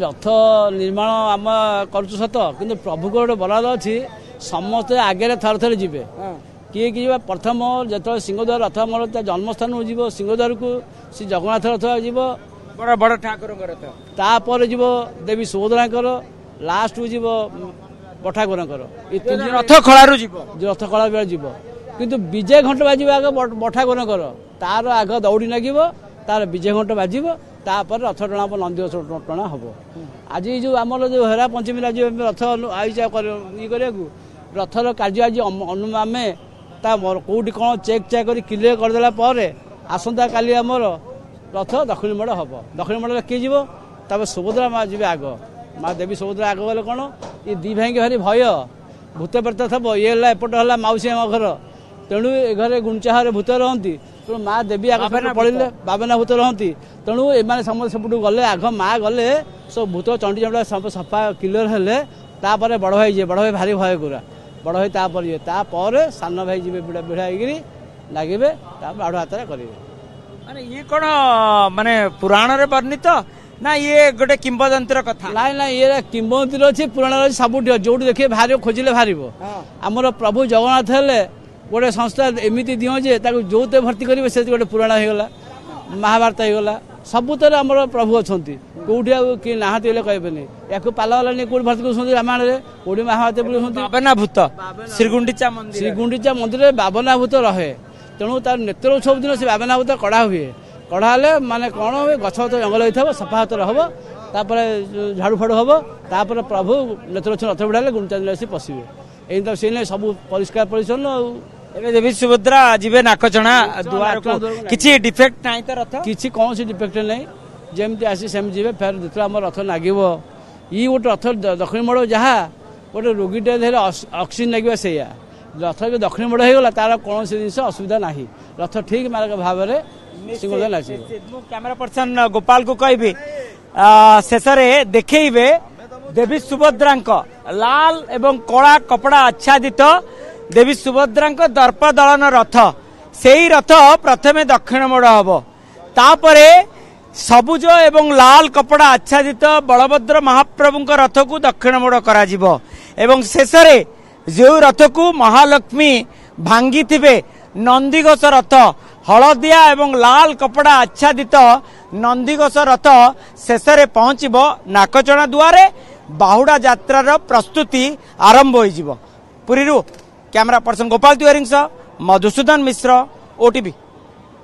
रथ निर्माण आम कर सत कि प्रभु को गोटे बराद अच्छी समस्ते आगे थर थर जी किए कि प्रथम जो सिंहद्वार रथ मोर जन्मस्थान जीव सिंहद्वार को श्री जगन्नाथ रथ जीव बड़ बड़ ठाकुर रथ तापर जीव देवी सुभद्रा लास्ट को जीव पठाकुर रथ खलारू जीव रथ कला बेला जीव किंतु विजय घंट बाजी आग बठाकुर तार आग दौड़ी लगे तार विजय घंट बाज तापर रथ टणा नंदी टणा हम आज जो आम जो हेरा पंचमी आज रथ आईचा ये रथर कार्य आज आम कौटी कौन चेक चेक कर क्लियर करदेला आसंता काली आमर रथ दक्षिण मोड़ हम दक्षिण मोड़ किए जीव तापर सुभद्रा माँ जी आग माँ देवी सुभद्रा आग गले कौन ये दी भाई भारी भय भूत प्रेत थब ये एपट है मौसी आम घर तेणु ए घरे गुंचाहारे भूत रहती तेणु माँ देवी आग पड़े बाबना भूत रहती तेणु एम समस्त सेपटू गले आग माँ गले सब भूत चंडी चंडा सब सफा क्लियर हेले तापर बड़ भाई जी बड़ भाई भारी भय गुरा बड़ भाई तापर ये तापर सान भाई जी बिड़ा बिड़ा होगी लगे आड़ हाथ करेंगे ये कौन माने पुराण रे वर्णित ना ये गोटे किंवदंती कथा ना ना ये किंवदंती अच्छी पुराण अच्छी सब जो देखिए बाहर खोजिले बाहर आमर प्रभु जगन्नाथ हेले गोटे संस्था एमती दियो जे जो भर्ती करेंगे से गोटे पुराण होगला महाभारत होगला सबुतर आम प्रभु अच्छा कौटी किए नहाती कहबे या पालवाला नहीं कौट भर्ती कर रामायण में कौटी महाभारत बाबना भूत श्रीगुंडीचा मंदिर बाबना भूत रहे तेणु तार नेत्रोत्सव दिन से बाबना भूत कड़ा हुए कड़ा हेले माने कौन हुए गछ जंगल होता सफा हाथ हम तापर झाड़ू फाड़ू हम तापर प्रभु नेत्रोत्सव रथ बिड़ा गुंचा दिन आसी पशिबे यही से सब परिष्कार परिच्छन्न एबे देवी सुभद्रा जीवे नाकचणा दुआर को किछि डिफेक्ट नाही त रथ किछि कौन सी डिफेक्ट नहीं जेमती आसी सेम जीवे फेर जिते आम रथ लागिबो ई गोटे रथ दक्षिण मोड़ जहाँ गोटे रोगीटे धीरे ऑक्सीजन लगे से रथ जो दक्षिण मोड़ होगला तार कौन सी जिन असुविधा ना रथ ठीक मार्ग भाव में सिंह नाचे कैमेरा पर्सन गोपाल को कहबी शेष देखइबे देवी सुभद्रा लाल एवं कला कपड़ा आच्छादित देवी सुभद्रा दर्प दलन रथ से ही रथ प्रथमे दक्षिण मोड़ हम तापरे सबुज एवं लाल कपड़ा आच्छादित बलभद्र महाप्रभु रथ को दक्षिण मोड़ करा जिवो एवं शेष जो रथ को महालक्ष्मी भांगी थिबे नंदीघोष रथ हलदिया एवं लाल कपड़ा आच्छादित नंदीघोष रथ शेष पहुंचब नाकचणा दुआरे बाहुड़ा यात्रार प्रस्तुति आरंभ हो पुरी कैमरा पर्सन गोपाल तिवारी मधुसूदन मिश्र ओटीवी।